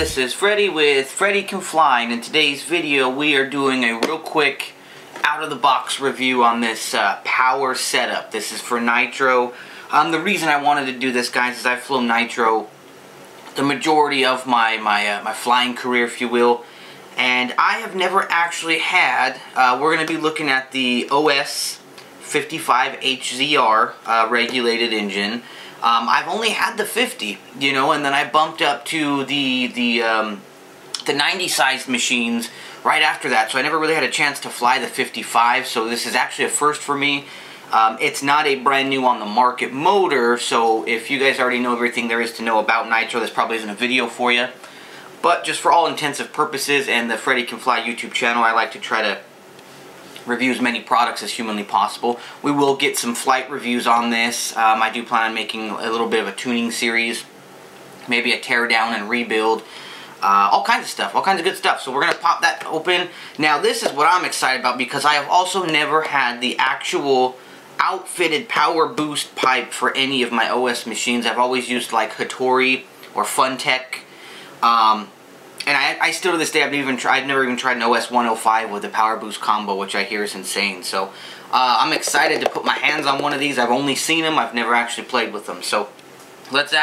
this is Freddy with FreddyCanFly, and in today's video we are doing a real quick out-of-the-box review on this power setup. This is for nitro. The reason I wanted to do this, guys, is I've flown nitro the majority of my flying career, if you will, and I have never actually had, we're going to be looking at the OS 55HZR regulated engine. I've only had the 50, you know, and then I bumped up to the 90 sized machines right after that, so I never really had a chance to fly the 55, so this is actually a first for me. It's not a brand new on the market motor, so if you guys already know everything there is to know about nitro, this probably isn't a video for you. But just for all intensive purposes and the FreddyCanFly YouTube channel, I like to try to review as many products as humanly possible. We will get some flight reviews on this. I do plan on making a little bit of a tuning series, maybe a tear down and rebuild, all kinds of stuff, all kinds of good stuff. So we're going to pop that open. Now this is what I'm excited about because I have also never had the actual outfitted PowerBoost pipe for any of my OS machines. I've always used like Hattori or Funtech. And I still to this day, I've never even tried an OS 105 with a PowerBoost combo, which I hear is insane. So I'm excited to put my hands on one of these. I've only seen them. I've never actually played with them. So let's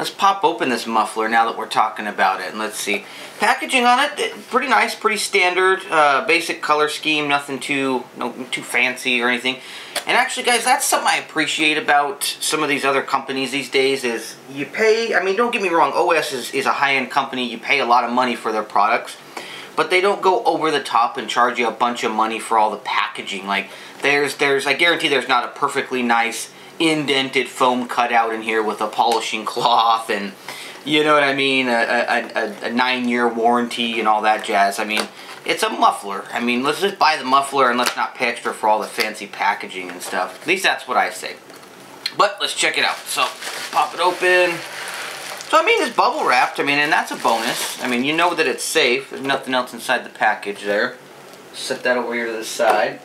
pop open this muffler now that we're talking about it, and let's see. Packaging on it, pretty nice, pretty standard, basic color scheme, nothing too fancy or anything. And actually, guys, that's something I appreciate about some of these other companies these days is you pay, I mean, don't get me wrong, OS is a high-end company. You pay a lot of money for their products, but they don't go over the top and charge you a bunch of money for all the packaging. Like, I guarantee there's not a perfectly nice indented foam cutout in here with a polishing cloth and, you know what I mean, a 9-year warranty and all that jazz. I mean, it's a muffler. I mean, let's just buy the muffler and let's not pay extra for all the fancy packaging and stuff. At least that's what I say. But let's check it out. So, pop it open. So, I mean, it's bubble wrapped. I mean, and that's a bonus. I mean, you know that it's safe. There's nothing else inside the package there. Set that over here to the side.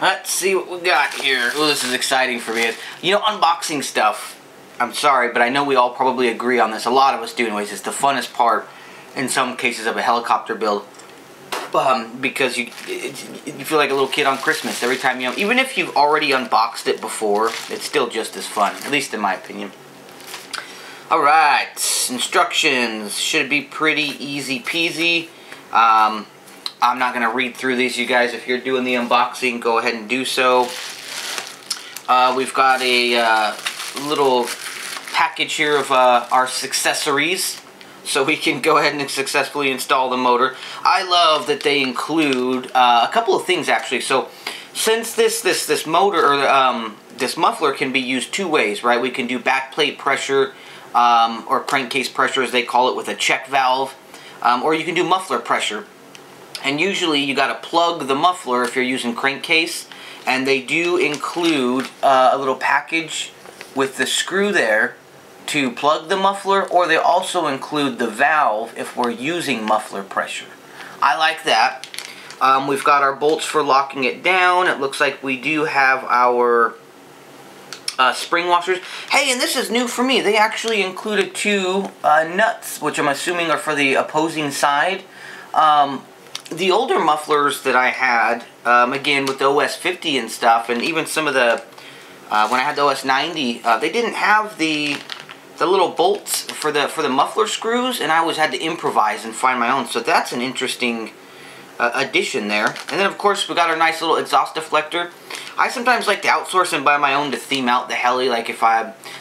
Let's see what we got here. Oh, this is exciting for me. You know, unboxing stuff, I'm sorry, but I know we all probably agree on this. A lot of us do anyways. It's the funnest part in some cases of a helicopter build. Because you feel like a little kid on Christmas every time you, even if you've already unboxed it before, it's still just as fun, at least in my opinion. Alright, instructions should be pretty easy peasy. I'm not going to read through these, you guys. If you're doing the unboxing, go ahead and do so. We've got a little package here of our accessories, so we can go ahead and successfully install the motor. I love that they include a couple of things, actually. So, since this motor, or this muffler can be used two ways, right? We can do backplate pressure, or crankcase pressure, as they call it, with a check valve, or you can do muffler pressure. And usually you got to plug the muffler if you're using crankcase, and they do include a little package with the screw there to plug the muffler, or they also include the valve if we're using muffler pressure. I like that. We've got our bolts for locking it down. It looks like we do have our spring washers. Hey, and this is new for me. They actually included two nuts, which I'm assuming are for the opposing side. The older mufflers that I had, again with the OS 50 and stuff, and even some of the, when I had the OS 90, they didn't have the little bolts for the muffler screws, and I always had to improvise and find my own. So that's an interesting addition there. And then of course we got our nice little exhaust deflector. I sometimes like to outsource and buy my own to theme out the heli. Like if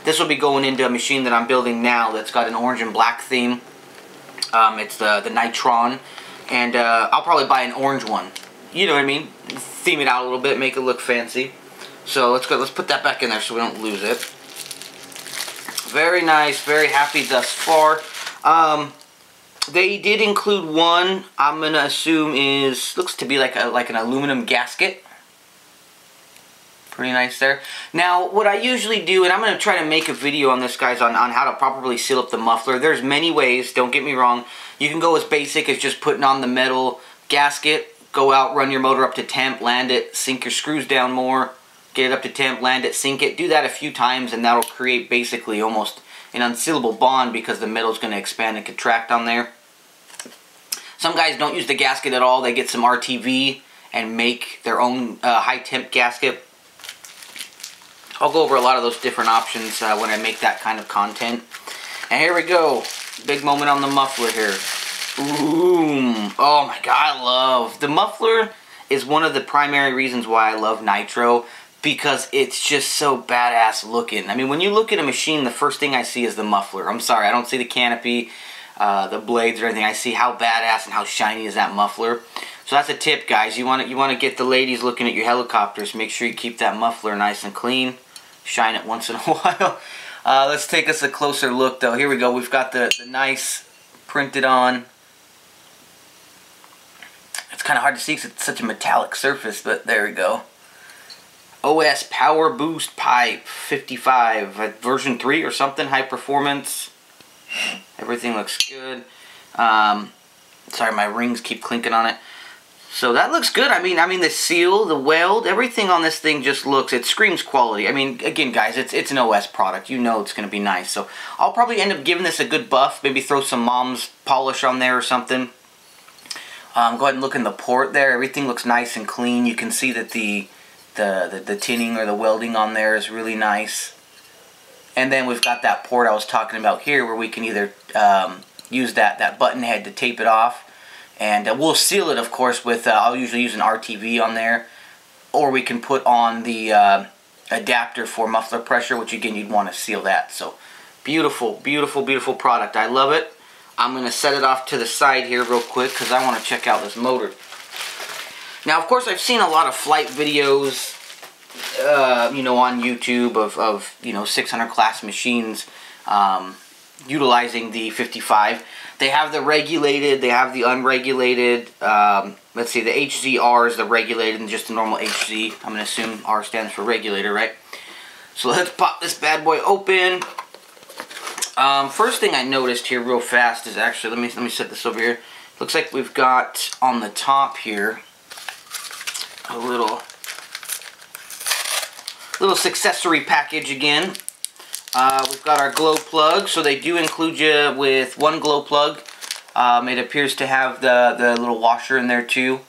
this will be going into a machine that I'm building now that's got an orange and black theme. It's the Nitron. And I'll probably buy an orange one. You know what I mean? Theme it out a little bit, make it look fancy. So let's put that back in there so we don't lose it. Very nice, very happy thus far. They did include one, I'm gonna assume looks to be like an aluminum gasket. Pretty nice there. Now, what I usually do, and I'm going to try to make a video on this, guys, on how to properly seal up the muffler. There's many ways, don't get me wrong. You can go as basic as just putting on the metal gasket, go out, run your motor up to temp, land it, sink your screws down more, get it up to temp, land it, sink it. Do that a few times, and that'll create basically almost an unsealable bond because the metal's going to expand and contract on there. Some guys don't use the gasket at all. They get some RTV and make their own high temp gasket. I'll go over a lot of those different options when I make that kind of content. And here we go. Big moment on the muffler here. Ooh. Oh my god, I love. The muffler is one of the primary reasons why I love nitro, because it's just so badass looking. I mean, when you look at a machine, the first thing I see is the muffler. I'm sorry, I don't see the canopy, the blades or anything. I see how badass and how shiny is that muffler. So that's a tip, guys. You want to get the ladies looking at your helicopters. Make sure you keep that muffler nice and clean. Shine it once in a while. Let's take us a closer look, though. Here we go. We've got the nice printed on. It's kind of hard to see because it's such a metallic surface, but there we go. OS PowerBoost Pipe 55, version 3 or something, high performance. Everything looks good. Sorry, my rings keep clinking on it. So that looks good. I mean the seal, the weld, everything on this thing just looks, it screams quality. I mean, again, guys, it's an OS product. You know it's going to be nice. So I'll probably end up giving this a good buff. Maybe throw some mom's polish on there or something. Go ahead and look in the port there. Everything looks nice and clean. You can see that the tinning or the welding on there is really nice. And then we've got that port I was talking about here where we can either use that button head to tape it off. And we'll seal it, of course, with, I'll usually use an RTV on there. Or we can put on the adapter for muffler pressure, which again, you'd want to seal that. So, beautiful, beautiful, beautiful product. I love it. I'm going to set it off to the side here real quick because I want to check out this motor. Now, of course, I've seen a lot of flight videos, you know, on YouTube of you know, 600 class machines utilizing the 55. They have the regulated, they have the unregulated. Let's see, the HZR is the regulated and just the normal HZ. I'm going to assume R stands for regulator, right? So let's pop this bad boy open. First thing I noticed here real fast is actually, let me set this over here. Looks like we've got on the top here a little accessory package again. We've got our glow plug, so they do include you with one glow plug. It appears to have the little washer in there too,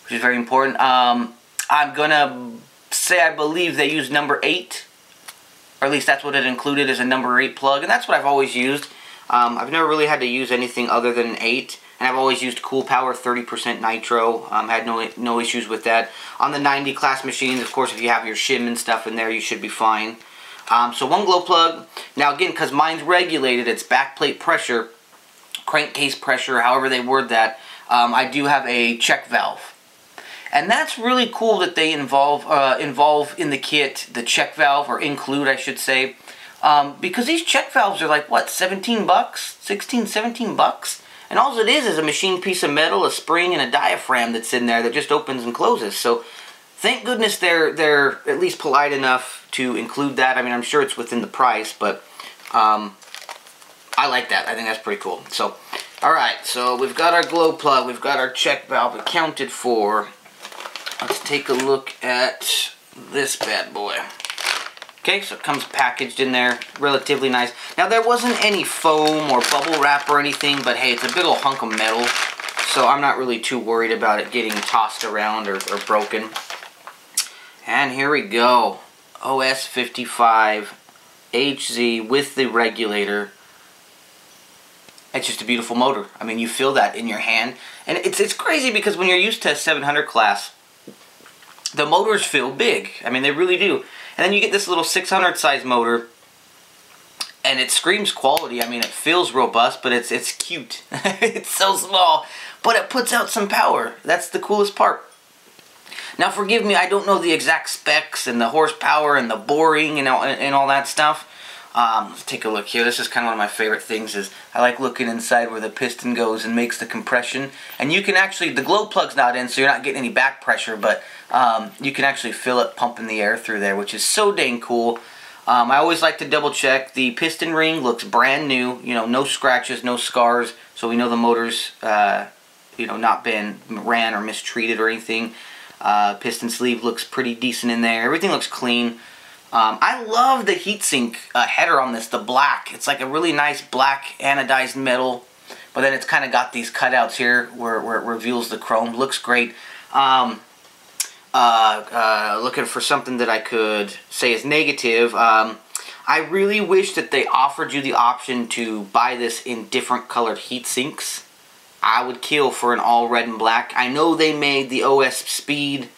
which is very important. I'm gonna say I believe they use number 8, or at least that's what it included, is a number 8 plug, and that's what I've always used. I've never really had to use anything other than an 8, and I've always used Cool Power 30% nitro. Had no issues with that. On the 90 class machines, of course, if you have your shim and stuff in there, you should be fine. So one glow plug. Now again, because mine's regulated, it's backplate pressure, crankcase pressure, however they word that, I do have a check valve. And that's really cool that they involve in the kit the check valve, or include, I should say, because these check valves are like, what, 17 bucks? 16, 17 bucks? And all it is a machine piece of metal, a spring, and a diaphragm that's in there that just opens and closes. So thank goodness they're at least polite enough to include that. I mean, I'm sure it's within the price, but I like that. I think that's pretty cool. So, alright, so we've got our glow plug, we've got our check valve accounted for. Let's take a look at this bad boy. Okay, so it comes packaged in there, relatively nice. Now, there wasn't any foam or bubble wrap or anything, but hey, it's a big old hunk of metal, so I'm not really too worried about it getting tossed around or broken. And here we go. OS 55 HZ with the regulator. It's just a beautiful motor. I mean, you feel that in your hand. And it's crazy because when you're used to a 700 class, the motors feel big. I mean, they really do. And then you get this little 600 size motor, and it screams quality. I mean, it feels robust, but it's cute. It's so small, but it puts out some power. That's the coolest part. Now, forgive me, I don't know the exact specs and the horsepower and the boring and all that stuff. Let's take a look here. This is kind of one of my favorite things, is I like looking inside where the piston goes and makes the compression. And you can actually, the glow plug's not in, so you're not getting any back pressure, but you can actually feel it pumping the air through there, which is so dang cool. I always like to double check. The piston ring looks brand new, you know, no scratches, no scars, so we know the motor's, you know, not been ran or mistreated or anything. Piston sleeve looks pretty decent in there. Everything looks clean. I love the heatsink header on this, the black. It's like a really nice black anodized metal, but then it's kind of got these cutouts here where it reveals the chrome. Looks great. Looking for something that I could say is negative. I really wish that they offered you the option to buy this in different colored heat sinks. I would kill for an all red and black. I know they made the OS Speed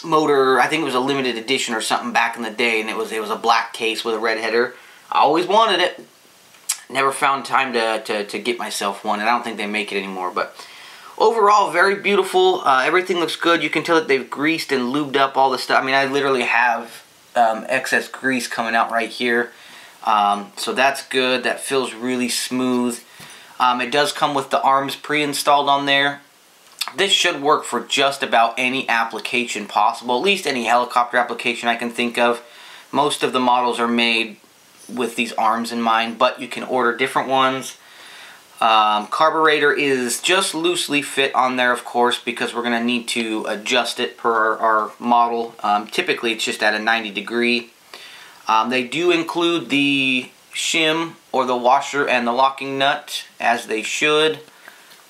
motor, I think it was a limited edition or something back in the day, and it was a black case with a red header. I always wanted it. Never found time to get myself one, and I don't think they make it anymore. But overall, very beautiful. Everything looks good. You can tell that they've greased and lubed up all the stuff. I mean, I literally have excess grease coming out right here. So that's good. That feels really smooth. It does come with the arms pre-installed on there. This should work for just about any application possible, at least any helicopter application I can think of. Most of the models are made with these arms in mind, but you can order different ones. Carburetor is just loosely fit on there, of course, because we're going to need to adjust it per our model. Typically, it's just at a 90 degree. They do include the shim or the washer and the locking nut, as they should.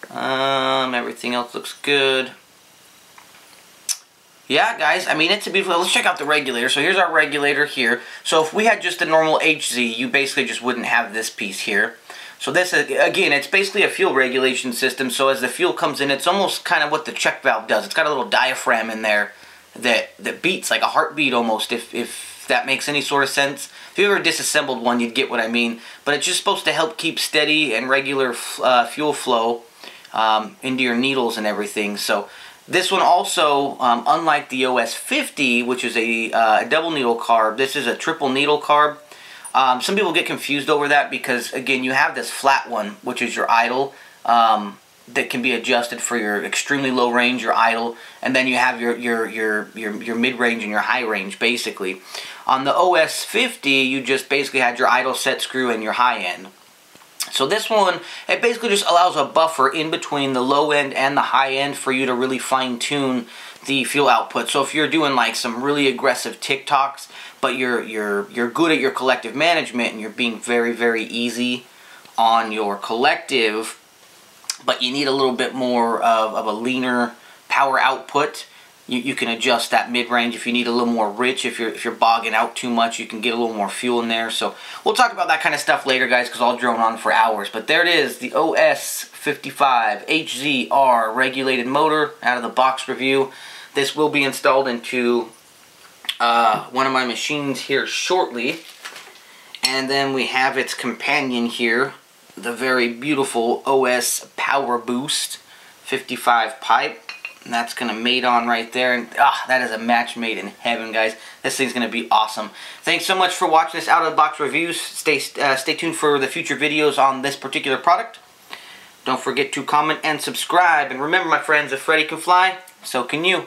Everything else looks good. Yeah, guys, I mean, it's a beautiful... Let's check out the regulator. So here's our regulator here. So if we had just a normal HZ, you basically just wouldn't have this piece here. So this, again, it's basically a fuel regulation system. So as the fuel comes in, it's almost kind of what the check valve does. It's got a little diaphragm in there that beats like a heartbeat almost, if that makes any sort of sense. If you ever disassembled one, you'd get what I mean. But it's just supposed to help keep steady and regular fuel flow into your needles and everything. So this one also, unlike the OS 50, which is a double needle carb, this is a triple needle carb. Some people get confused over that because, again, you have this flat one, which is your idle, that can be adjusted for your extremely low range, your idle, and then you have your mid-range and your high range, basically. On the OS 50, you just basically had your idle set screw and your high end. So this one, it basically just allows a buffer in between the low end and the high end for you to really fine-tune the fuel output. So if you're doing like some really aggressive TikToks, but you're good at your collective management and you're being very, very easy on your collective, but you need a little bit more of a leaner power output, you can adjust that mid-range. If you need a little more rich, if you're bogging out too much, you can get a little more fuel in there. So we'll talk about that kind of stuff later, guys, because I'll drone on for hours. But there it is, the OS 55 HZR regulated motor out of the box review. This will be installed into one of my machines here shortly. And then we have its companion here, the very beautiful OS PowerBoost 55 pipe. And that's going to mate on right there. And that is a match made in heaven, guys. This thing's going to be awesome. Thanks so much for watching this out-of-the-box reviews. Stay tuned for the future videos on this particular product. Don't forget to comment and subscribe. And remember, my friends, if Freddy can fly, so can you.